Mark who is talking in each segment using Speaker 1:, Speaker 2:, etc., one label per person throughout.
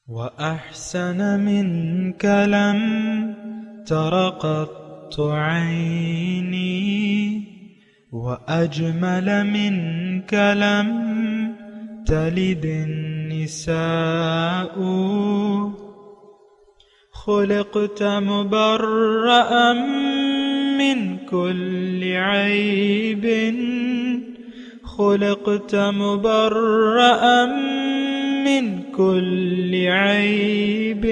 Speaker 1: وأحسن منك لم تر قط عيني وأجمل منك لم تلد النساء خلقت مبرأ من كل عيب خلقت مبرأ من كل عيب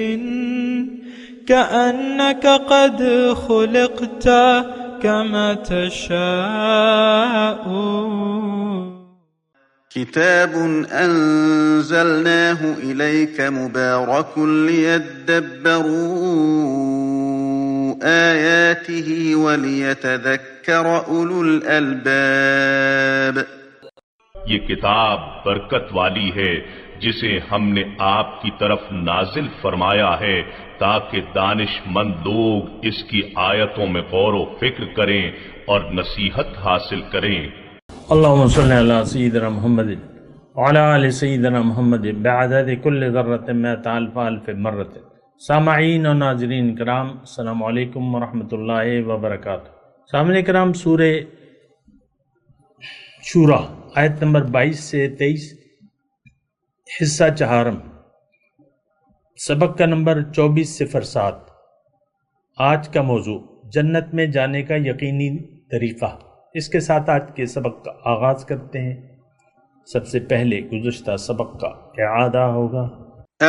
Speaker 1: كأنك قد خلقت كما تشاء.
Speaker 2: كتاب أنزلناه إليك مبارك ليدبروا آياته وليتذكر أولو الألباب.
Speaker 3: یہ کتاب برکت والی ہے جسے ہم نے آپ کی طرف نازل فرمایا ہے تاکہ دانش مند لوگ اس کی آیتوں میں غور و فکر کریں اور نصیحت حاصل کریں.
Speaker 4: اللہم صلی علی سیدنا محمد وعلی آل سیدنا محمد بعدد کل ذرۃ مئۃ الف الف مرۃ. سامعین و ناظرین کرام، السلام علیکم ورحمۃ اللہ وبرکاتہ. سامعین کرام، سورہ شورا آیت نمبر 22 سے 23، حصہ چہارم، سبق کا نمبر 2407. آج کا موضوع جنت میں جانے کا یقینی طریقہ. اس کے ساتھ آج کے سبق کا آغاز کرتے ہیں. سب سے پہلے گزشتہ سبق کا اعادہ ہوگا.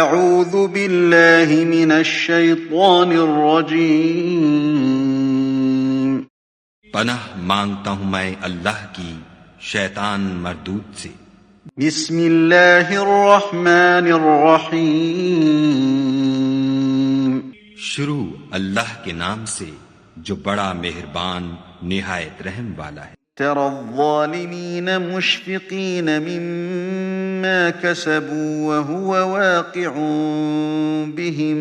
Speaker 2: اعوذ باللہ من الشیطان الرجیم.
Speaker 5: پناہ مانگتا ہوں میں اللہ کی شیطان مردود سے.
Speaker 2: بسم اللہ الرحمن الرحیم.
Speaker 5: شروع اللہ کے نام سے جو بڑا مہربان نہایت رحم والا ہے.
Speaker 2: ترى الظالمین مشفقین مما کسبوا وهو واقع بهم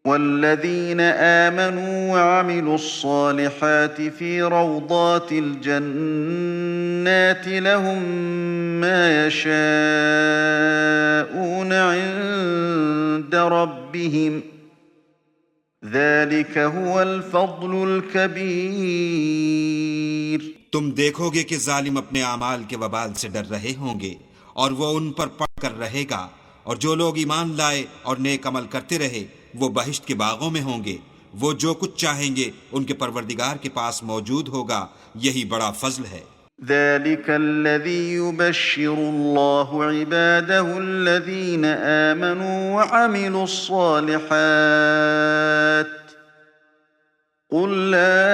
Speaker 2: والذین آمنوا وعملوا الصالحات في روضات الجنات لهم ما يشاءون عند ربهم ذلك هو الفضل الكبير.
Speaker 5: تم دیکھو گے کہ ظالم اپنے اعمال کے وبال سے ڈر رہے ہوں گے اور وہ ان پر پڑ کر رہے گا، اور جو لوگ ایمان لائے اور نیک عمل کرتے رہے وہ بہشت کے باغوں میں ہوں گے. وہ جو کچھ چاہیں گے ان کے پروردگار کے پاس موجود ہوگا. یہی بڑا فضل ہے.
Speaker 2: ذلك الذي يبشر الله عباده الذين آمنوا وعملوا الصالحات. قل لا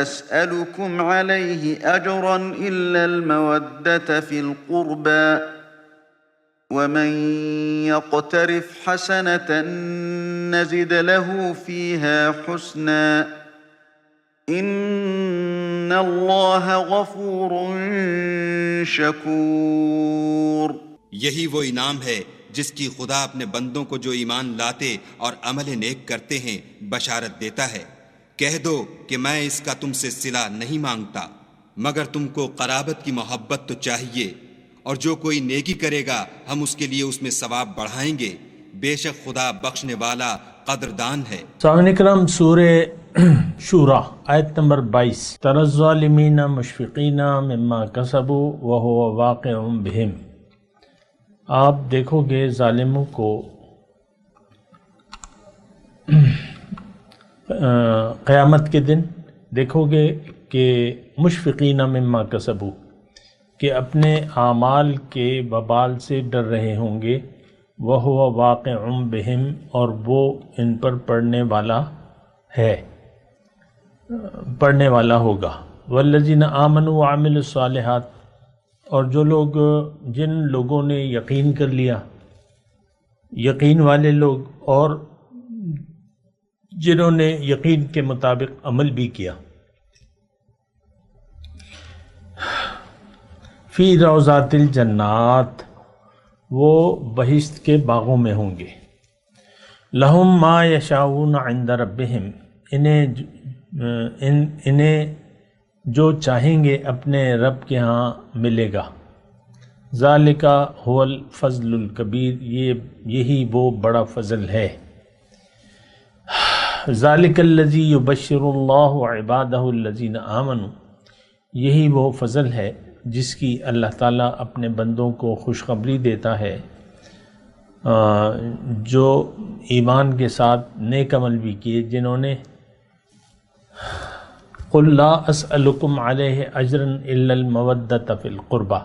Speaker 2: أسألكم عليه أجرا إلا المودة في القربى ومن يقترف حسنة نزد له فيها حسنا ان اللہ غفور شکور.
Speaker 5: یہی وہ انعام ہے جس کی خدا اپنے بندوں کو جو ایمان لاتے اور عمل نیک کرتے ہیں بشارت دیتا ہے. کہہ دو کہ میں اس کا تم سے صلہ نہیں مانگتا مگر تم کو قرابت کی محبت تو چاہیے، اور جو کوئی نیکی کرے گا ہم اس کے لیے اس میں ثواب بڑھائیں گے. بے شک خدا بخشنے والا قدردان ہے.
Speaker 4: سامعین کرام، سورہ شورا آیت نمبر 22. تری الظالمین مشفقین مما کسبوا وهو واقع بهم. آپ دیکھو گے ظالموں کو قیامت کے دن دیکھو گے کہ مشفقین مما کسبوا، کہ اپنے اعمال کے وبال سے ڈر رہے ہوں گے. وهو واقع بهم، اور وہ ان پر پڑنے والا ہوگا. والذین آمنوا وعملوا الصالحات، اور جو لوگ جن لوگوں نے یقین کر لیا، یقین والے لوگ، اور جنہوں نے یقین کے مطابق عمل بھی کیا. فی روضات الجنات، وہ بہشت کے باغوں میں ہوں گے. لہم ما یشاؤون عند ربہم، انہیں جو چاہیں گے اپنے رب کے ہاں ملے گا. ذالک هو الفضل الکبیر، یہی وہ بڑا فضل ہے۔ ذالک الذی یبشر اللہ عبادہ الذین آمنوا، یہی وہ فضل ہے جس کی اللہ تعالیٰ اپنے بندوں کو خوشخبری دیتا ہے جو ایمان کے ساتھ نیک عمل بھی کیے، جنہوں نے قل لا اسألکم علیہ اجرا الا المودۃ فی القربہ،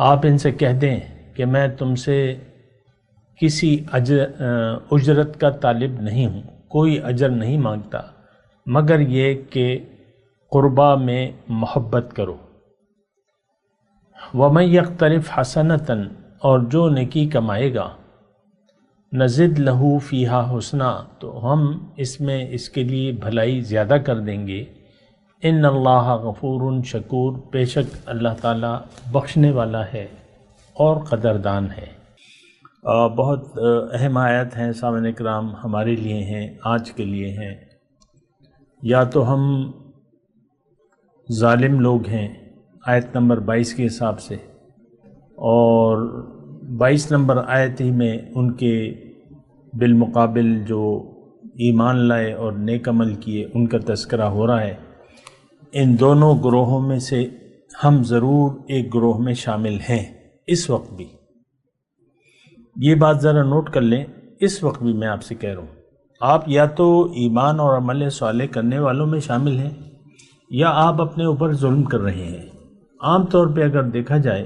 Speaker 4: آپ ان سے کہہ دیں کہ میں تم سے کسی اجرت کا طالب نہیں ہوں، کوئی اجر نہیں مانگتا مگر یہ کہ قربا میں محبت کرو۔ وَمَن يَقْتَرِفْ حَسَنَةً، اور جو نیکی کمائے گا، نزد لہو فیہا حسنا، تو ہم اس میں اس کے لیے بھلائی زیادہ کر دیں گے۔ ان اللہ غفور شکور، بے شک اللہ تعالیٰ بخشنے والا ہے اور قدردان ہے۔ بہت اہم آیت ہیں سامعین کرام، ہمارے لیے ہیں، آج کے لیے ہیں۔ یا تو ہم ظالم لوگ ہیں آیت نمبر 22 کے حساب سے، اور 22 نمبر آیت ہی میں ان کے بالمقابل جو ایمان لائے اور نیک عمل کیے ان کا تذکرہ ہو رہا ہے۔ ان دونوں گروہوں میں سے ہم ضرور ایک گروہ میں شامل ہیں، اس وقت بھی۔ یہ بات ذرا نوٹ کر لیں، اس وقت بھی میں آپ سے کہہ رہا ہوں، آپ یا تو ایمان اور عمل صالح کرنے والوں میں شامل ہیں یا آپ اپنے اوپر ظلم کر رہے ہیں۔ عام طور پہ اگر دیکھا جائے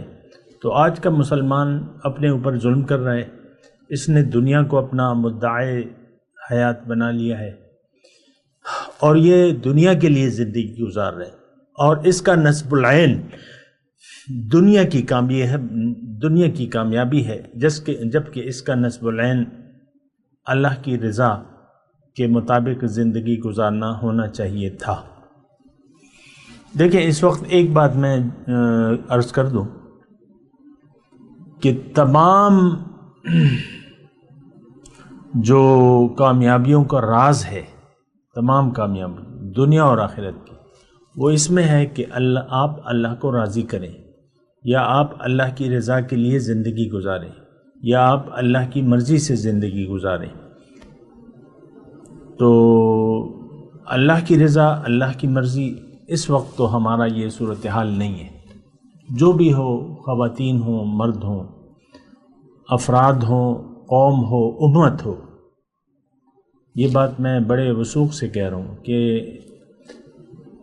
Speaker 4: تو آج کا مسلمان اپنے اوپر ظلم کر رہا ہے، اس نے دنیا کو اپنا مدعی حیات بنا لیا ہے اور یہ دنیا کے لیے زندگی گزار رہے ہیں، اور اس کا نصب العین دنیا کی کامیابی ہے، جبکہ اس کا نصب العین اللہ کی رضا کے مطابق زندگی گزارنا ہونا چاہیے تھا۔ دیکھیں، اس وقت ایک بات میں عرض کر دوں کہ تمام جو کامیابیوں کا راز ہے، تمام کامیابی دنیا اور آخرت کی، وہ اس میں ہے کہ آپ اللہ کو راضی کریں، یا آپ اللہ کی رضا کے لیے زندگی گزاریں، یا آپ اللہ کی مرضی سے زندگی گزاریں۔ تو اللہ کی رضا، اللہ کی مرضی، اس وقت تو ہمارا یہ صورتحال نہیں ہے۔ جو بھی ہو، خواتین ہوں، مرد ہوں، افراد ہوں، قوم ہو، امت ہو، یہ بات میں بڑے وثوق سے کہہ رہا ہوں کہ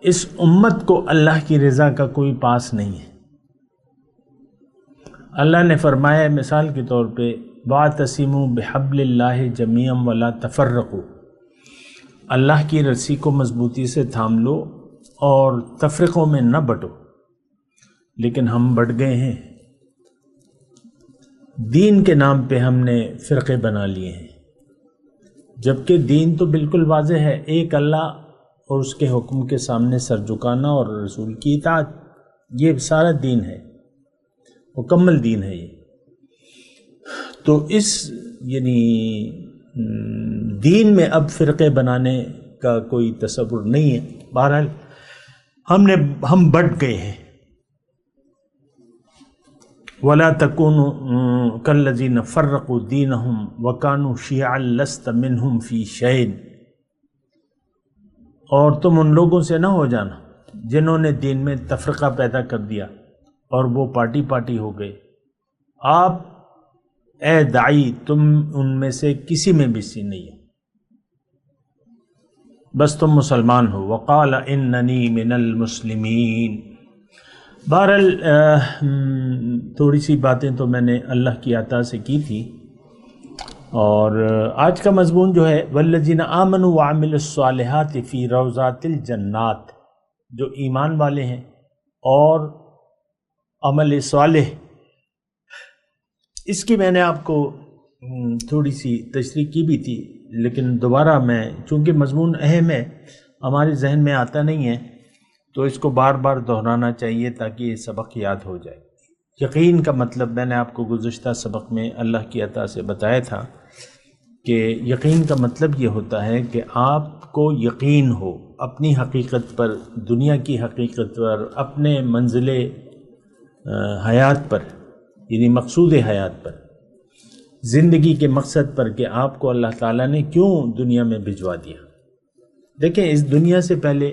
Speaker 4: اس امت کو اللہ کی رضا کا کوئی پاس نہیں ہے۔ اللہ نے فرمایا مثال کے طور پہ وَاعْتَصِمُوا بِحَبْلِ اللَّهِ جَمِيعًا وَلَا تَفَرَّقُوا، اللہ کی رسی کو مضبوطی سے تھام لو اور تفرقوں میں نہ بٹو۔ لیکن ہم بٹ گئے ہیں، دین کے نام پہ ہم نے فرقے بنا لیے ہیں، جبکہ دین تو بالکل واضح ہے، ایک اللہ اور اس کے حکم کے سامنے سر جھکانا اور رسول کی اطاعت، یہ سارا دین ہے، مکمل دین ہے یہ۔ تو اس دین میں اب فرقے بنانے کا کوئی تصور نہیں ہے۔ بہرحال ہم بٹ گئے ہیں۔ وَلَا تَكُونُوا كَالَّذِينَ فَرَّقُوا دِينَهُمْ وَكَانُوا شِيَعًا لَسْتَ مِنْهُمْ فِي شَيْءٍ، اور تم ان لوگوں سے نہ ہو جانا جنہوں نے دین میں تفرقہ پیدا کر دیا اور وہ پارٹی ہو گئے۔ آپ اے داعی، تم ان میں سے کسی میں بھی سی نہیں ہو، بس تم مسلمان ہو۔ وقال اننی من المسلمین۔ بہرحال تھوڑی سی باتیں تو میں نے اللہ کی عطا سے کی تھی، اور آج کا مضمون جو ہے والذین آمنوا وعملوا الصالحات فی روضات الجنات، جو ایمان والے ہیں اور عمل صالح، اس کی میں نے آپ کو تھوڑی سی تشریح کی بھی تھی، لیکن دوبارہ میں، چونکہ مضمون اہم ہے، ہمارے ذہن میں آتا نہیں ہے، تو اس کو بار بار دہرانا چاہیے تاکہ یہ سبق یاد ہو جائے۔ یقین کا مطلب میں نے آپ کو گزشتہ سبق میں اللہ کی عطا سے بتایا تھا کہ یقین کا مطلب یہ ہوتا ہے کہ آپ کو یقین ہو اپنی حقیقت پر، دنیا کی حقیقت پر، اپنے منزل حیات پر، یعنی مقصود حیات پر، زندگی کے مقصد پر کہ آپ کو اللہ تعالیٰ نے کیوں دنیا میں بھجوا دیا۔ دیکھیں، اس دنیا سے پہلے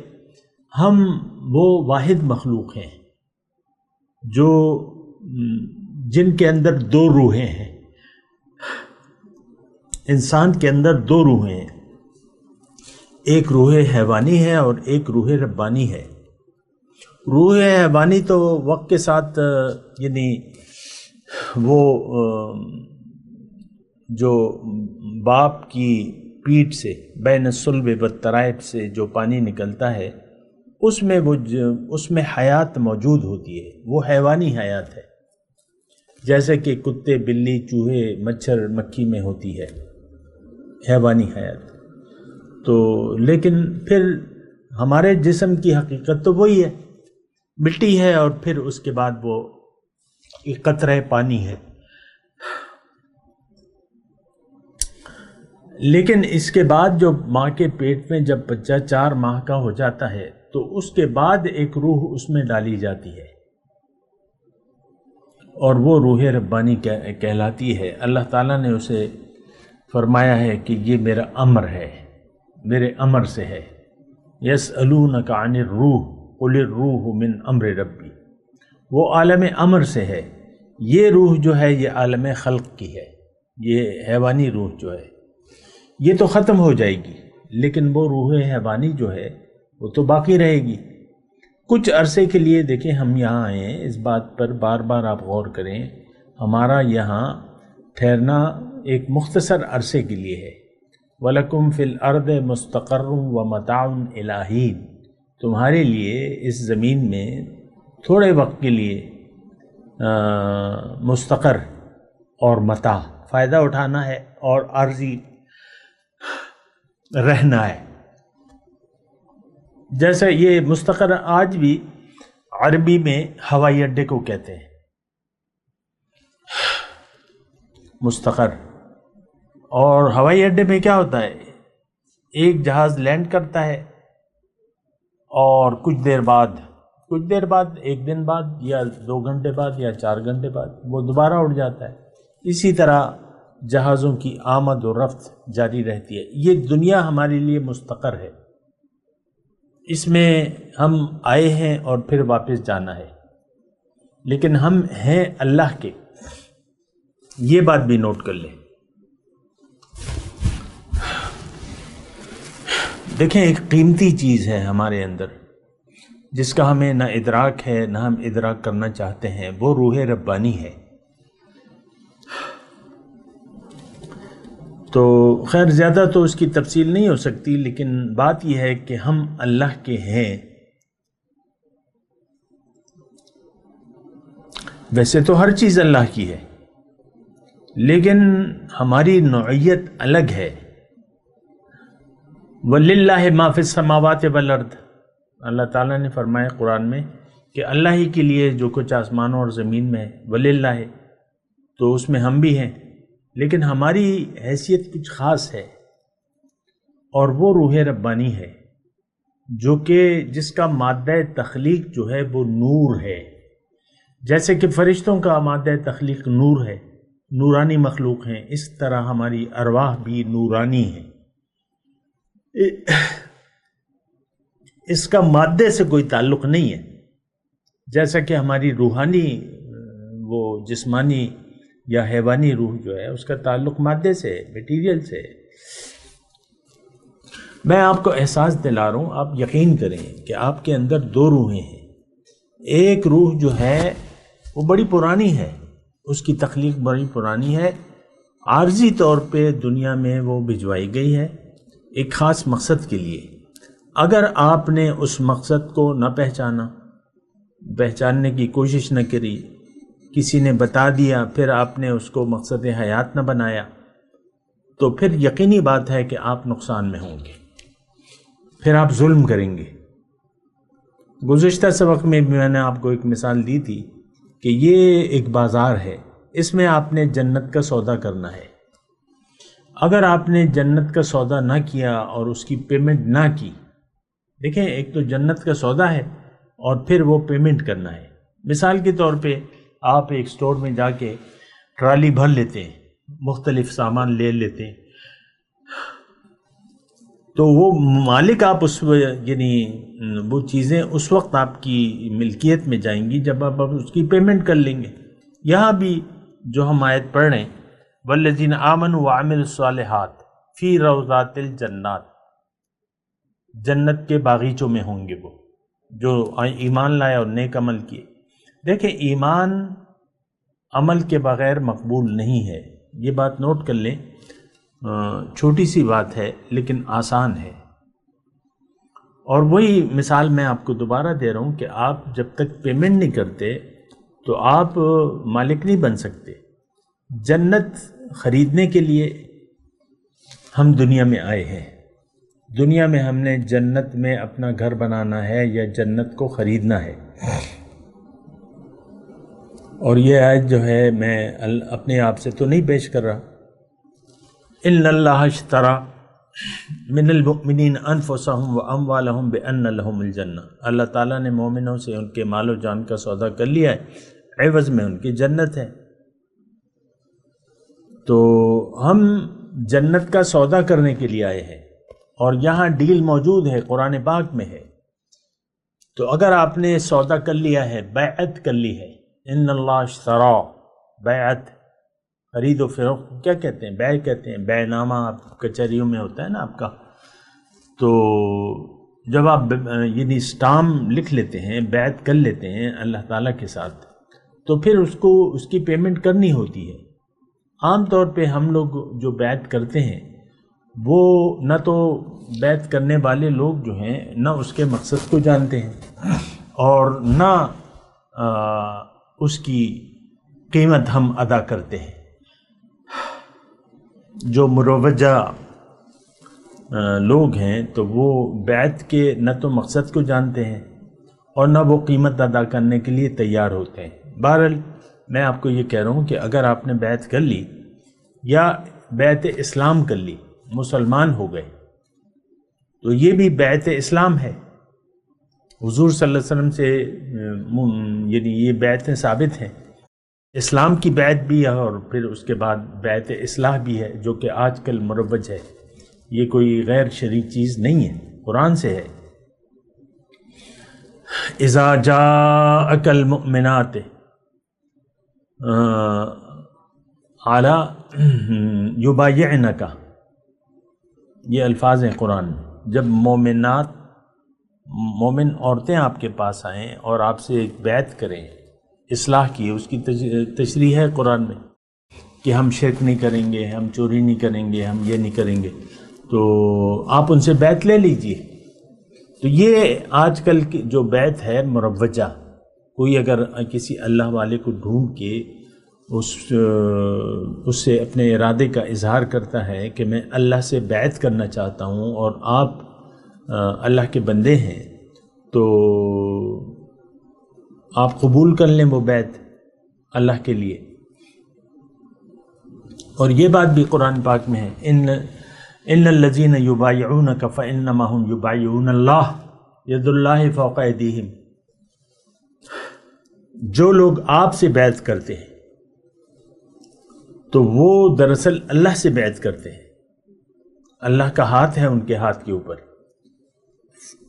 Speaker 4: ہم وہ واحد مخلوق ہیں جو جن کے اندر دو روحیں ہیں۔ انسان کے اندر دو روحیں ہیں، ایک روح حیوانی ہے اور ایک روح ربانی ہے۔ روح حیوانی تو وقت کے ساتھ یعنی وہ جو باپ کی پیٹھ سے بین الصلب والترائب سے جو پانی نکلتا ہے اس میں حیات موجود ہوتی ہے، وہ حیوانی حیات ہے، جیسے کہ کتے، بلی، چوہے، مچھر، مکھی میں ہوتی ہے حیوانی حیات۔ تو لیکن پھر ہمارے جسم کی حقیقت تو وہی ہے، مٹی ہے، اور پھر اس کے بعد وہ ایک قطرہ پانی ہے۔ لیکن اس کے بعد جو ماں کے پیٹ میں جب بچہ 4 ماہ کا ہو جاتا ہے تو اس کے بعد ایک روح اس میں ڈالی جاتی ہے، اور وہ روح ربانی کہلاتی ہے۔ اللہ تعالیٰ نے اسے فرمایا ہے کہ یہ میرا امر ہے، میرے امر سے ہے۔ یسألونک عن الروح قل الروح من امر ربی، وہ عالم امر سے ہے۔ یہ روح جو ہے یہ عالم خلق کی ہے، یہ حیوانی روح جو ہے یہ تو ختم ہو جائے گی، لیکن وہ روح حیوانی جو ہے وہ تو باقی رہے گی کچھ عرصے کے لیے۔ دیکھیں، ہم یہاں آئے ہیں، اس بات پر بار بار آپ غور کریں، ہمارا یہاں ٹھہرنا ایک مختصر عرصے کے لیے ہے۔ وَلَكُمْ فِي الْأَرْضِ مُسْتَقَرٌّ وَمَتَاعٌ إِلَىٰ حِينٍ، تمہارے لیے اس زمین میں تھوڑے وقت کے لیے مستقر اور متاع، فائدہ اٹھانا ہے اور عارضی رہنا ہے۔ جیسے یہ مستقر آج بھی عربی میں ہوائی اڈے کو کہتے ہیں، مستقر۔ اور ہوائی اڈے میں کیا ہوتا ہے، ایک جہاز لینڈ کرتا ہے اور کچھ دیر بعد 1 دن بعد یا 2 گھنٹے بعد یا 4 گھنٹے بعد وہ دوبارہ اڑ جاتا ہے۔ اسی طرح جہازوں کی آمد و رفت جاری رہتی ہے۔ یہ دنیا ہمارے لیے مستقر ہے، اس میں ہم آئے ہیں اور پھر واپس جانا ہے، لیکن ہم ہیں اللہ کے، یہ بات بھی نوٹ کر لیں۔ دیکھیں، ایک قیمتی چیز ہے ہمارے اندر جس کا ہمیں نہ ادراک ہے نہ ہم ادراک کرنا چاہتے ہیں، وہ روح ربانی ہے۔ تو خیر زیادہ تو اس کی تفصیل نہیں ہو سکتی، لیکن بات یہ ہے کہ ہم اللہ کے ہیں۔ ویسے تو ہر چیز اللہ کی ہے، لیکن ہماری نوعیت الگ ہے۔ وَلِلَّهِ مَا فِي السَّمَاوَاتِ وَالْأَرْضِ، اللہ تعالیٰ نے فرمایا قرآن میں کہ اللہ ہی کے لیے جو کچھ آسمانوں اور زمین میں ہے، وَلِلَّهِ، تو اس میں ہم بھی ہیں، لیکن ہماری حیثیت کچھ خاص ہے، اور وہ روح ربانی ہے جو کہ جس کا مادہ تخلیق جو ہے وہ نور ہے۔ جیسے کہ فرشتوں کا مادہ تخلیق نور ہے، نورانی مخلوق ہیں، اس طرح ہماری ارواح بھی نورانی ہیں۔ اس کا مادے سے کوئی تعلق نہیں ہے، جیسا کہ ہماری روحانی وہ جسمانی یا حیوانی روح جو ہے اس کا تعلق مادے سے، میٹیریل سے۔ میں آپ کو احساس دلا رہا ہوں، آپ یقین کریں کہ آپ کے اندر 2 روحیں ہیں۔ ایک روح جو ہے وہ بڑی پرانی ہے، اس کی تخلیق بڑی پرانی ہے، عارضی طور پہ دنیا میں وہ بھجوائی گئی ہے ایک خاص مقصد کے لیے۔ اگر آپ نے اس مقصد کو نہ پہچاننے کی کوشش نہ کری، کسی نے بتا دیا پھر آپ نے اس کو مقصد حیات نہ بنایا، تو پھر یقینی بات ہے کہ آپ نقصان میں ہوں گے، پھر آپ ظلم کریں گے۔ گزشتہ سبق میں بھی میں نے آپ کو ایک مثال دی تھی کہ یہ ایک بازار ہے، اس میں آپ نے جنت کا سودا کرنا ہے۔ اگر آپ نے جنت کا سودا نہ کیا اور اس کی پیمنٹ نہ کی، دیکھیں ایک تو جنت کا سودا ہے اور پھر وہ پیمنٹ کرنا ہے، مثال کے طور پہ آپ ایک سٹور میں جا کے ٹرالی بھر لیتے ہیں، مختلف سامان لے لیتے ہیں، تو وہ مالک آپ یعنی وہ چیزیں اس وقت آپ کی ملکیت میں جائیں گی جب آپ اس کی پیمنٹ کر لیں گے۔ یہاں بھی جو ہم آیت پڑھ رہے ہیں، والذین آمنوا وعملوا الصالحات فی روضات الجنات، جنت کے باغیچوں میں ہوں گے وہ جو ایمان لائے اور نیک عمل کیے۔ دیکھیں، ایمان عمل کے بغیر مقبول نہیں ہے، یہ بات نوٹ کر لیں۔ چھوٹی سی بات ہے لیکن آسان ہے، اور وہی مثال میں آپ کو دوبارہ دے رہا ہوں کہ آپ جب تک پیمنٹ نہیں کرتے تو آپ مالک نہیں بن سکتے۔ جنت خریدنے کے لیے ہم دنیا میں آئے ہیں، دنیا میں ہم نے جنت میں اپنا گھر بنانا ہے یا جنت کو خریدنا ہے۔ اور یہ آیت جو ہے میں اپنے آپ سے تو نہیں پیش کر رہا، ان اللہ اشترى من المؤمنین انفسهم واموالهم بان لهم الجنہ، اللہ تعالیٰ نے مومنوں سے ان کے مال و جان کا سودا کر لیا ہے، عوض میں ان کی جنت ہے۔ تو ہم جنت کا سودا کرنے کے لیے آئے ہیں، اور یہاں ڈیل موجود ہے، قرآن پاک میں ہے۔ تو اگر آپ نے سودا کر لیا ہے، بیعت کر لی ہے، ان اللہ اشترى، بیعت، خرید و فروخت کیا کہتے ہیں؟ بیع کہتے ہیں، بیع نامہ آپ کچہریوں میں ہوتا ہے نا آپ کا۔ تو جب آپ یعنی اسٹامپ لکھ لیتے ہیں، بیعت کر لیتے ہیں اللہ تعالیٰ کے ساتھ، تو پھر اس کی پیمنٹ کرنی ہوتی ہے۔ عام طور پہ ہم لوگ جو بیعت کرتے ہیں وہ نہ تو بیعت کرنے والے لوگ جو ہیں نہ اس کے مقصد کو جانتے ہیں، اور نہ اس کی قیمت ہم ادا کرتے ہیں۔ جو مروجہ لوگ ہیں تو وہ بیعت کے نہ تو مقصد کو جانتے ہیں اور نہ وہ قیمت ادا کرنے کے لیے تیار ہوتے ہیں۔ بہرحال میں آپ کو یہ کہہ رہا ہوں کہ اگر آپ نے بیعت کر لی یا بیعت اسلام کر لی، مسلمان ہو گئے، تو یہ بھی بیعت اسلام ہے۔ حضور صلی اللہ علیہ وسلم سے یعنی یہ بیعتیں ثابت ہیں، اسلام کی بیعت بھی ہے اور پھر اس کے بعد بیعت اصلاح بھی ہے، جو کہ آج کل مروج ہے، یہ کوئی غیر شرعی چیز نہیں ہے، قرآن سے ہے۔ اذا جاءک المؤمنات علی یبایعنک، یہ الفاظ ہیں قرآن میں۔ جب مومن عورتیں آپ کے پاس آئیں اور آپ سے ایک بیعت کریں اصلاح کی، اس کی تشریح ہے قرآن میں کہ ہم شرک نہیں کریں گے، ہم چوری نہیں کریں گے، ہم یہ نہیں کریں گے، تو آپ ان سے بیعت لے لیجئے۔ تو یہ آج کل کی جو بیعت ہے مروجہ، کوئی اگر کسی اللہ والے کو ڈھونڈ کے اس سے اپنے ارادے کا اظہار کرتا ہے کہ میں اللہ سے بیعت کرنا چاہتا ہوں اور آپ اللہ کے بندے ہیں، تو آپ قبول کر لیں وہ بیعت اللہ کے لیے۔ اور یہ بات بھی قرآن پاک میں ہے، ان الذین یبایعونک فانما هم یبایعون اللہ ید اللہ فوق ایدیہم، جو لوگ آپ سے بیعت کرتے ہیں تو وہ دراصل اللہ سے بیعت کرتے ہیں، اللہ کا ہاتھ ہے ان کے ہاتھ کے اوپر۔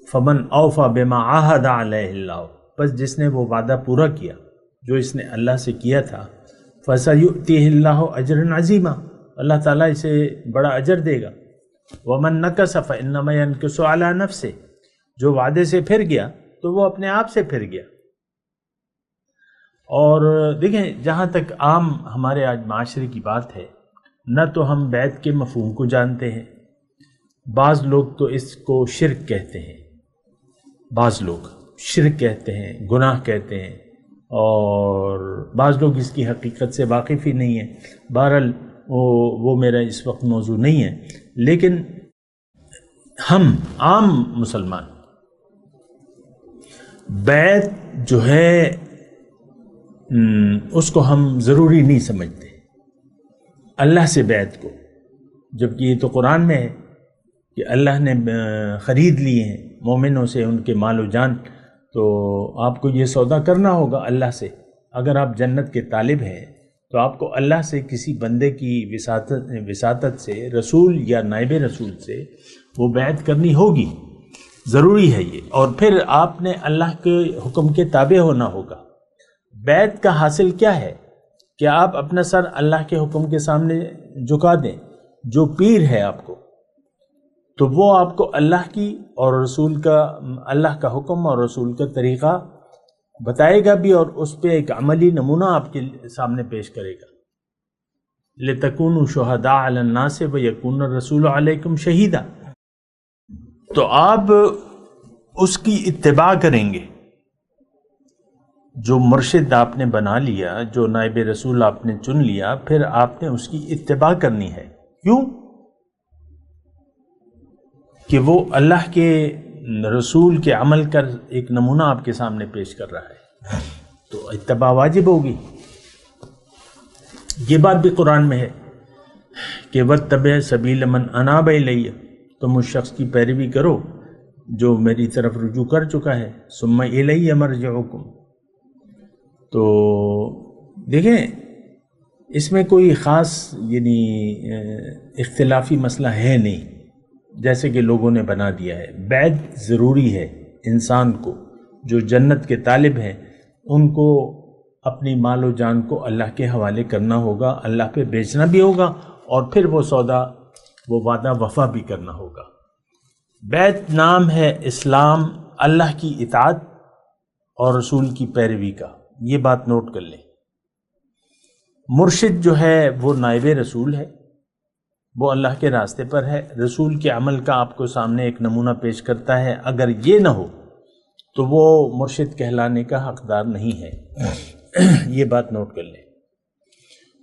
Speaker 4: فمن اوفی بما عاہد علیہ اللہ، بس جس نے وہ وعدہ پورا کیا جو اس نے اللہ سے کیا تھا، فسیؤتیہ اللہ اجرا عظیما، اللہ تعالیٰ اسے بڑا اجر دے گا۔ ومن نکث فانما ینکث علی نفسہ، جو وعدے سے پھر گیا تو وہ اپنے آپ سے پھر گیا۔ اور دیکھیں، جہاں تک عام ہمارے آج معاشرے کی بات ہے، نہ تو ہم بیعت کے مفہوم کو جانتے ہیں، بعض لوگ تو اس کو شرک کہتے ہیں، بعض لوگ شرک کہتے ہیں، گناہ کہتے ہیں، اور بعض لوگ اس کی حقیقت سے واقف ہی نہیں ہیں۔ بہرحال وہ میرا اس وقت موضوع نہیں ہے، لیکن ہم عام مسلمان بیعت جو ہے اس کو ہم ضروری نہیں سمجھتے، اللہ سے بیعت کو، جبکہ یہ تو قرآن میں ہے کہ اللہ نے خرید لیے ہیں مومنوں سے ان کے مال و جان، تو آپ کو یہ سودا کرنا ہوگا اللہ سے. اگر آپ جنت کے طالب ہیں تو آپ کو اللہ سے کسی بندے کی وساطت سے، رسول یا نائب رسول سے وہ بیعت کرنی ہوگی، ضروری ہے یہ. اور پھر آپ نے اللہ کے حکم کے تابع ہونا ہوگا. بیعت کا حاصل کیا ہے کہ آپ اپنا سر اللہ کے حکم کے سامنے جھکا دیں. جو پیر ہے آپ کو، تو وہ آپ کو اللہ کی اور رسول کا، اللہ کا حکم اور رسول کا طریقہ بتائے گا بھی، اور اس پہ ایک عملی نمونہ آپ کے سامنے پیش کرے گا. لِتَكُونُوا شُهَدَاءَ عَلَى النَّاسِ وَيَكُونَ الرَّسُولُ عَلَيْكُمْ شَهِيدًا. تو آپ اس کی اتباع کریں گے. جو مرشد آپ نے بنا لیا، جو نائب رسول آپ نے چن لیا، پھر آپ نے اس کی اتباع کرنی ہے. کیوں؟ کہ وہ اللہ کے رسول کے عمل کا ایک نمونہ آپ کے سامنے پیش کر رہا ہے، تو اتباع واجب ہوگی. یہ بات بھی قرآن میں ہے کہ وَاتَّبِعْ سَبِيلَ مَنْ أَنَابَ إِلَيَّ، تم اس شخص کی پیروی کرو جو میری طرف رجوع کر چکا ہے. ثُمَّ إِلَيَّ مَرْجِعُكُمْ. تو دیکھیں اس میں کوئی خاص یعنی اختلافی مسئلہ ہے نہیں جیسے کہ لوگوں نے بنا دیا ہے. بیعت ضروری ہے انسان کو. جو جنت کے طالب ہیں ان کو اپنی مال و جان کو اللہ کے حوالے کرنا ہوگا، اللہ پہ بیچنا بھی ہوگا، اور پھر وہ سودا، وہ وعدہ وفا بھی کرنا ہوگا. بیعت نام ہے اسلام اللہ کی اطاعت اور رسول کی پیروی کا. یہ بات نوٹ کر لیں. مرشد جو ہے وہ نائب رسول ہے، وہ اللہ کے راستے پر ہے، رسول کے عمل کا آپ کو سامنے ایک نمونہ پیش کرتا ہے. اگر یہ نہ ہو تو وہ مرشد کہلانے کا حقدار نہیں ہے. یہ بات نوٹ کر لیں.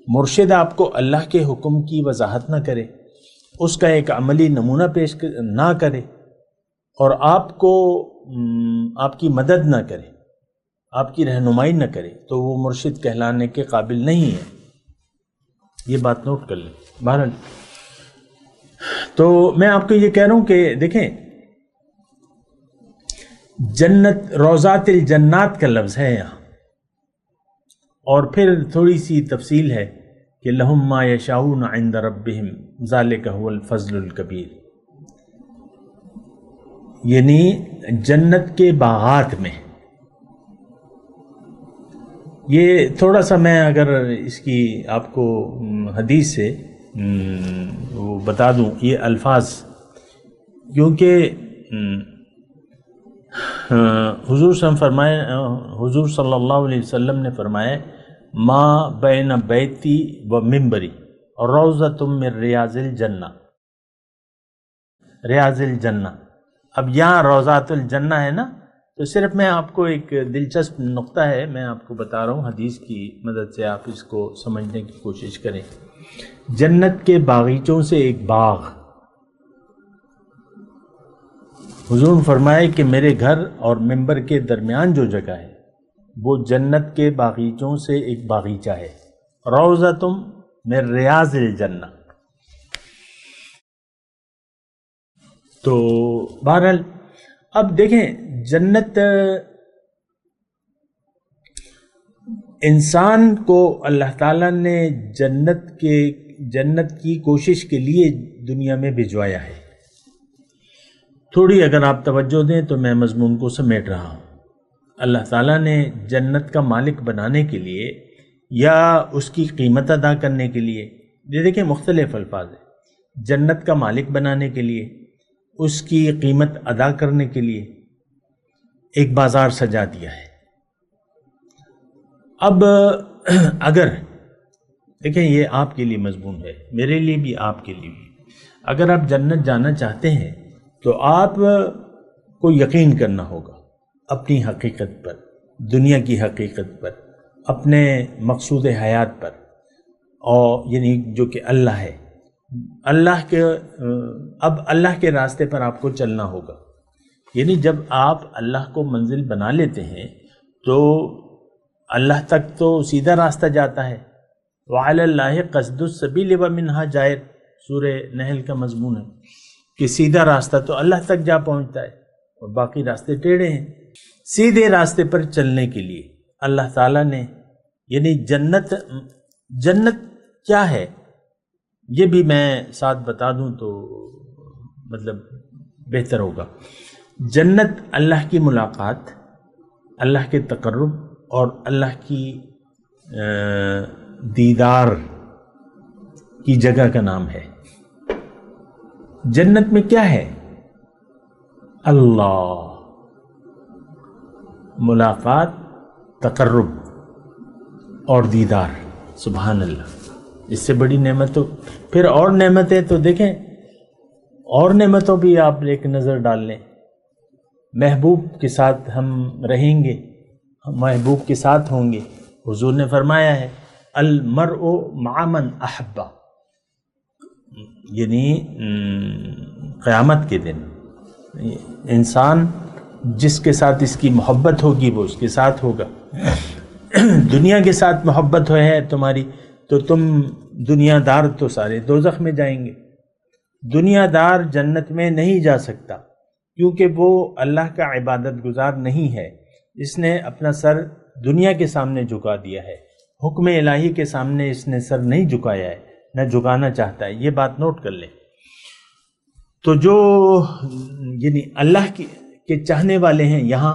Speaker 4: مرشد آپ کو اللہ کے حکم کی وضاحت نہ کرے، اس کا ایک عملی نمونہ پیش نہ کرے، اور آپ کو آپ کی مدد نہ کرے، آپ کی رہنمائی نہ کرے، تو وہ مرشد کہلانے کے قابل نہیں ہے. یہ بات نوٹ کر لیں. بہرحال تو میں آپ کو یہ کہہ رہا ہوں کہ دیکھیں، جنت روضات الجنات کا لفظ ہے یہاں، اور پھر تھوڑی سی تفصیل ہے کہ لہم ما یشاؤون عند ربہم ذالک هو الفضل الکبیر. یعنی جنت کے باغات میں. یہ تھوڑا سا میں اگر اس کی آپ کو حدیث سے وہ بتا دوں یہ الفاظ، کیونکہ حضور صلی اللہ علیہ وسلم نے فرمایا ما بین بیتی و منبری روضۃ من ریاض الجنہ. ریاض الجنہ، اب یہاں روضات الجنہ ہے نا، تو صرف میں آپ کو ایک دلچسپ نقطہ ہے میں آپ کو بتا رہا ہوں، حدیث کی مدد سے آپ اس کو سمجھنے کی کوشش کریں. جنت کے باغیچوں سے ایک باغ، حضور نے فرمایا کہ میرے گھر اور منبر کے درمیان جو جگہ ہے وہ جنت کے باغیچوں سے ایک باغیچہ ہے. روضۃ من ریاض الجنہ. تو بہرحال اب دیکھیں، جنت انسان کو اللہ تعالیٰ نے جنت کی کوشش کے لیے دنیا میں بھجوایا ہے. تھوڑی اگر آپ توجہ دیں تو میں مضمون کو سمیٹ رہا ہوں. اللہ تعالیٰ نے جنت کا مالک بنانے کے لیے یا اس کی قیمت ادا کرنے کے لیے، یہ دیکھیں مختلف الفاظ ہیں، جنت کا مالک بنانے کے لیے، اس کی قیمت ادا کرنے کے لیے ایک بازار سجا دیا ہے. اب اگر دیکھیں یہ آپ کے لیے مضمون ہے، میرے لیے بھی، آپ کے لیے بھی. اگر آپ جنت جانا چاہتے ہیں تو آپ کو یقین کرنا ہوگا اپنی حقیقت پر، دنیا کی حقیقت پر، اپنے مقصود حیات پر، اور یعنی جو کہ اللہ ہے. اللہ کے راستے پر آپ کو چلنا ہوگا. یعنی جب آپ اللہ کو منزل بنا لیتے ہیں تو اللہ تک تو سیدھا راستہ جاتا ہے. وَعَلَى اللَّهِ قَصْدُ السَّبِيلِ وَمِنْهَا جَائِرٌ، سورہ نحل کا مضمون ہے کہ سیدھا راستہ تو اللہ تک جا پہنچتا ہے اور باقی راستے ٹیڑھے ہیں. سیدھے راستے پر چلنے کے لیے اللہ تعالیٰ نے، یعنی جنت کیا ہے یہ بھی میں ساتھ بتا دوں تو مطلب بہتر ہوگا۔ جنت اللہ کی ملاقات، اللہ کے تقرب اور اللہ کی دیدار کی جگہ کا نام ہے۔ جنت میں کیا ہے؟ اللہ، ملاقات، تقرب اور دیدار۔ سبحان اللہ، اس سے بڑی نعمت تو پھر اور نعمتیں تو دیکھیں، اور نعمتوں بھی آپ ایک نظر ڈال لیں۔ محبوب کے ساتھ ہم رہیں گے، ہم محبوب کے ساتھ ہوں گے۔ حضور نے فرمایا ہے المرء مع من احبہ، یعنی قیامت کے دن انسان جس کے ساتھ اس کی محبت ہوگی وہ اس کے ساتھ ہوگا۔ دنیا کے ساتھ محبت ہے تمہاری تو تم دنیا دار تو سارے دوزخ میں جائیں گے۔ دنیا دار جنت میں نہیں جا سکتا کیونکہ وہ اللہ کا عبادت گزار نہیں ہے، اس نے اپنا سر دنیا کے سامنے جھکا دیا ہے، حکم الہی کے سامنے اس نے سر نہیں جھکایا ہے، نہ جھکانا چاہتا ہے۔ یہ بات نوٹ کر لیں۔ تو جو یعنی اللہ کے چاہنے والے ہیں یہاں،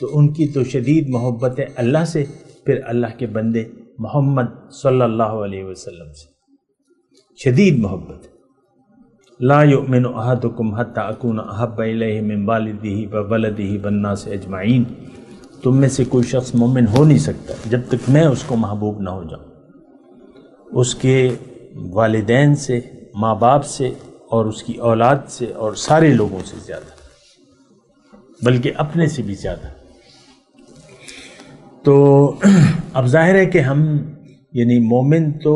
Speaker 4: تو ان کی تو شدید محبت ہے اللہ سے، پھر اللہ کے بندے محمد صلی اللہ علیہ وسلم سے شدید محبت۔ لا یؤمن احدکم حتی اکون احب الیہ من والدہ وولدہ والناس اجمعین، تم میں سے کوئی شخص مومن ہو نہیں سکتا جب تک میں اس کو محبوب نہ ہو جاؤں، اس کے والدین سے، ماں باپ سے اور اس کی اولاد سے اور سارے لوگوں سے زیادہ، بلکہ اپنے سے بھی زیادہ۔ تو اب ظاہر ہے کہ ہم یعنی مومن تو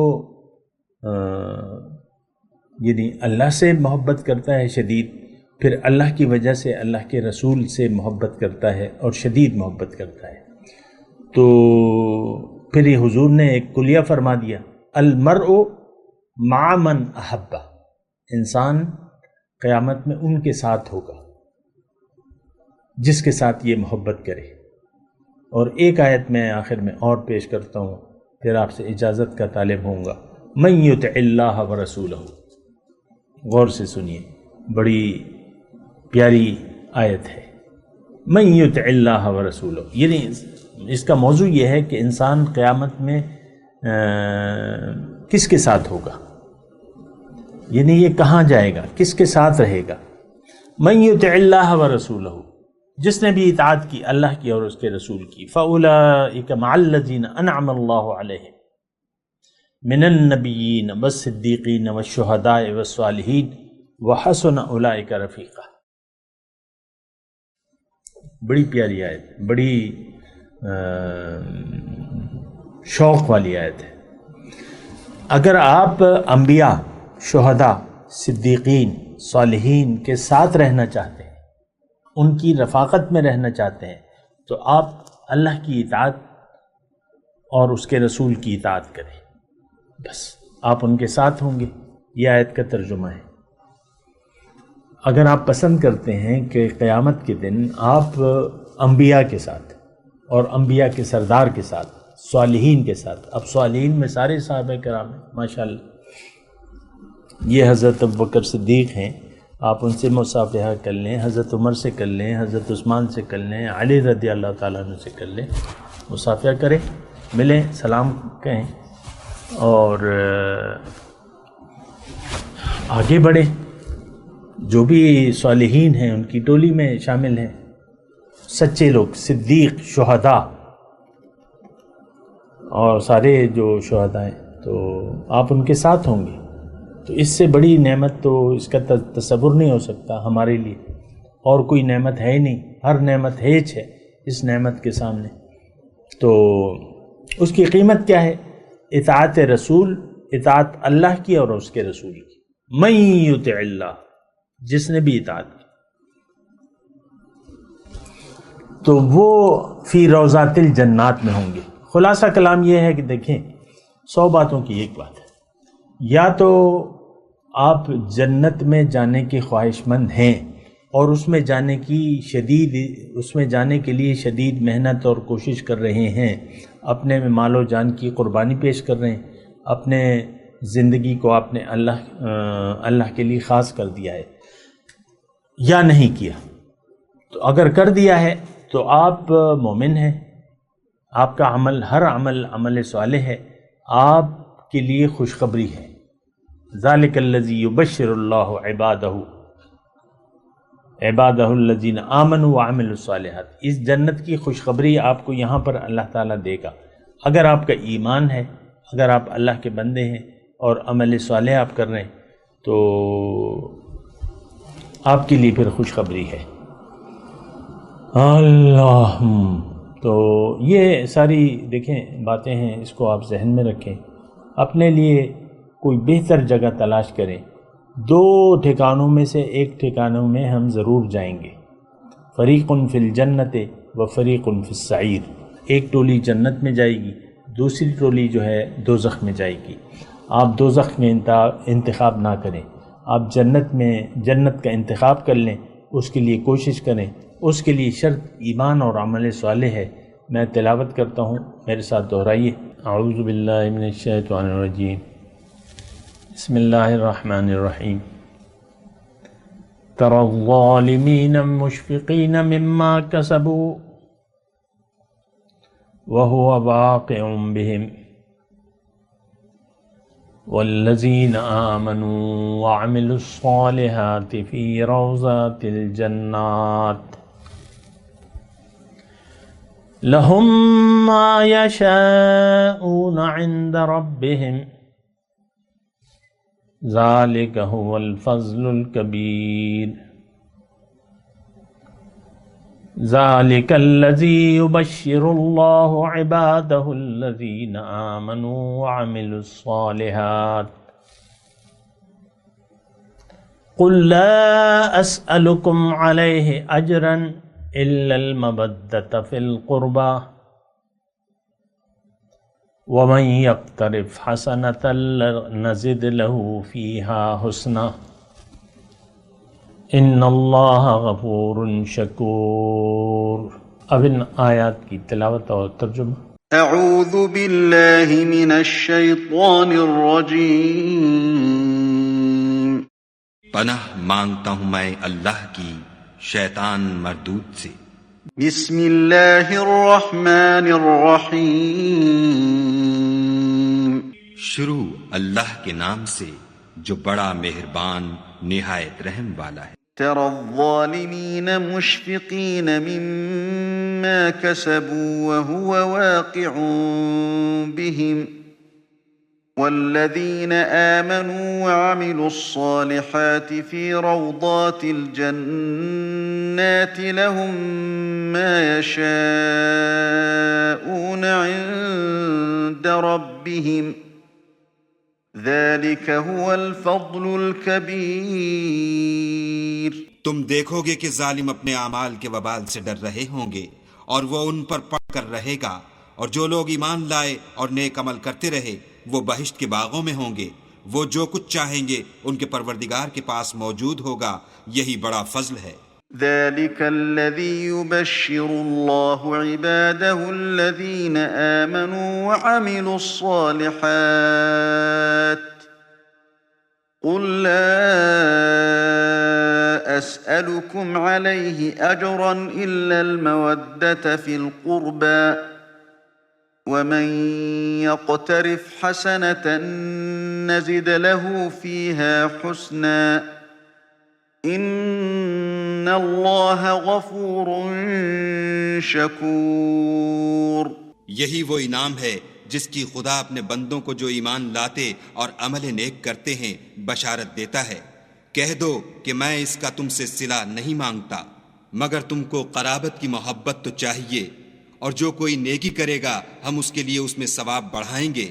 Speaker 4: یعنی اللہ سے محبت کرتا ہے شدید، پھر اللہ کی وجہ سے اللہ کے رسول سے محبت کرتا ہے اور شدید محبت کرتا ہے۔ تو پھر یہ حضور نے ایک کلیہ فرما دیا، المرء مع من احبہ، انسان قیامت میں ان کے ساتھ ہوگا جس کے ساتھ یہ محبت کرے۔ اور ایک آیت میں آخر میں اور پیش کرتا ہوں، پھر آپ سے اجازت کا طالب ہوں گا۔ من یطع اللہ ورسولہ، غور سے سنیے، بڑی پیاری آیت ہے۔ من یطع اللہ ورسولہ، یعنی اس کا موضوع یہ ہے کہ انسان قیامت میں کس کے ساتھ ہوگا، یعنی یہ کہاں جائے گا، کس کے ساتھ رہے گا۔ من یطع اللہ ورسولہ، جس نے بھی اطاعت کی اللہ کی اور اس کے رسول کی، فاولئک مع الذین انعم اللہ علیہم من النبیین والصدیقین والشہداء والصالحین وحسن اولئک رفیقا۔ بڑی پیاری آیت، بڑی شوق والی آیت ہے۔ اگر آپ انبیاء، شہداء، صدیقین، صالحین کے ساتھ رہنا چاہتے ہیں، ان کی رفاقت میں رہنا چاہتے ہیں، تو آپ اللہ کی اطاعت اور اس کے رسول کی اطاعت کریں، بس آپ ان کے ساتھ ہوں گے۔ یہ آیت کا ترجمہ ہے۔ اگر آپ پسند کرتے ہیں کہ قیامت کے دن آپ انبیاء کے ساتھ اور انبیاء کے سردار کے ساتھ، صالحین کے ساتھ، اب صالحین میں سارے صحابہ کرام ہیں ماشاءاللہ، یہ حضرت ابوبکر صدیق ہیں، آپ ان سے مصافحہ کر لیں، حضرت عمر سے کر لیں، حضرت عثمان سے کر لیں، علی رضی اللہ تعالیٰ عنہ سے کر لیں، مصافحہ کریں، ملیں، سلام کہیں اور آگے بڑھیں۔ جو بھی صالحین ہیں ان کی ٹولی میں شامل ہیں، سچے لوگ، صدیق، شہداء اور سارے جو شہداء ہیں، تو آپ ان کے ساتھ ہوں گے۔ تو اس سے بڑی نعمت تو اس کا تصور نہیں ہو سکتا ہمارے لیے، اور کوئی نعمت ہے ہی نہیں، ہر نعمت ہیچ ہے اس نعمت کے سامنے۔ تو اس کی قیمت کیا ہے؟ اطاعت رسول، اطاعت اللہ کی اور اس کے رسول کی۔ من یطع اللہ، جس نے بھی اطاعت کی تو وہ فی روضات الجنات میں ہوں گے۔ خلاصہ کلام یہ ہے کہ دیکھیں، 100 باتوں کی ایک بات ہے، یا تو آپ جنت میں جانے کے خواہش مند ہیں اور اس میں جانے کے لیے شدید محنت اور کوشش کر رہے ہیں، اپنے مال و جان کی قربانی پیش کر رہے ہیں، اپنے زندگی کو آپ نے اللہ کے لیے خاص کر دیا ہے یا نہیں کیا؟ تو اگر کر دیا ہے تو آپ مومن ہیں، آپ کا عمل، ہر عمل صالح ہے، آپ کے لیے خوشخبری ہے۔ ذالک الذی یبشر اللہ عبادہ الذین آمنوا وعملوا الصالحات، اس جنت کی خوشخبری آپ کو یہاں پر اللہ تعالیٰ دے گا اگر آپ کا ایمان ہے، اگر آپ اللہ کے بندے ہیں اور عمل صالح آپ کر رہے ہیں تو آپ کے لیے پھر خوشخبری ہے۔ اللہ، تو یہ ساری دیکھیں باتیں ہیں، اس کو آپ ذہن میں رکھیں، اپنے لیے کوئی بہتر جگہ تلاش کریں۔ 2 ٹھکانوں میں سے ایک ٹھکانوں میں ہم ضرور جائیں گے، فریق فی الجنت و فریق فی السعیر، ایک ٹولی جنت میں جائے گی، دوسری ٹولی جو ہے دوزخ میں جائے گی۔ آپ دوزخ میں انتخاب نہ کریں، آپ جنت کا انتخاب کر لیں، اس کے لیے کوشش کریں، اس کے لیے شرط ایمان اور عمل صالح ہے۔ میں تلاوت کرتا ہوں، میرے ساتھ دہرائیے۔ اعوذ باللہ من الشیطان الرجیم، بسم اللہ الرحمن الرحیم۔ تری الظالمین مشفقین مما کسبوا وهو واقع بهم والذین آمنوا وعملوا الصالحات فی روضات الجنات لهم ما یشاءون عند ربهم ذلك هو الفضل الكبير ذلك الذي يبشر الله عباده الذين آمنوا وعملوا الصالحات قل لا أسألكم عليه أجرا إلا المودة في القربى ومن يقترف حسنة نزد له فيها حسنا ان اللہ غفور شکور۔ اب ان آیات کی تلاوت اور ترجمہ۔
Speaker 2: اعوذ باللہ من الشیطان الرجیم،
Speaker 5: پناہ مانگتا ہوں میں اللہ کی شیطان مردود سے۔
Speaker 2: بسم اللہ الرحمن الرحیم،
Speaker 5: شروع اللہ کے نام سے جو بڑا مہربان نہایت رحم والا ہے۔
Speaker 2: تری الظالمین مشفقین مما کسبوا وهو واقع بهم والذین آمنوا وعملوا الصالحات في روضات الجنات لهم ما يشاءون عند ربهم ذلك هو الفضل الكبير۔
Speaker 5: تم دیکھو گے کہ ظالم اپنے اعمال کے وبال سے ڈر رہے ہوں گے اور وہ ان پر پڑ کر رہے گا، اور جو لوگ ایمان لائے اور نیک عمل کرتے رہے وہ بہشت کے باغوں میں ہوں گے، وہ جو کچھ چاہیں گے ان کے پروردگار کے پاس موجود ہوگا، یہی بڑا فضل ہے۔
Speaker 2: ذلك الذي يبشر الله عباده الذين آمنوا وعملوا الصالحات قل لا أسألكم عليه أجرا إلا المودة في القربى ومن يقترف حسنة نزد له فيها حسنا ان اللہ غفور شکور۔
Speaker 5: یہی وہ انعام ہے جس کی خدا اپنے بندوں کو جو ایمان لاتے اور عمل نیک کرتے ہیں بشارت دیتا ہے۔ کہہ دو کہ میں اس کا تم سے صلہ نہیں مانگتا، مگر تم کو قرابت کی محبت تو چاہیے، اور جو کوئی نیکی کرے گا ہم اس کے لیے اس میں ثواب بڑھائیں گے،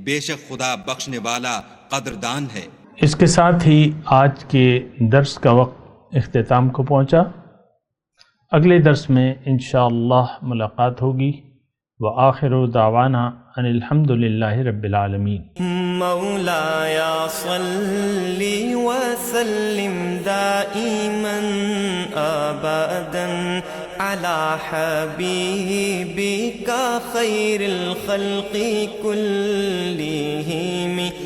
Speaker 5: بے شک خدا بخشنے والا قدردان ہے۔
Speaker 4: اس کے ساتھ ہی آج کے درس کا وقت اختتام کو پہنچا۔ اگلے درس میں انشاءاللہ ملاقات ہوگی۔ وآخر دعوانا ان الحمد للہ رب العالمین۔
Speaker 6: مولایا صلی وسلم دائما أبدا على حبيبك خير الخلق كلهم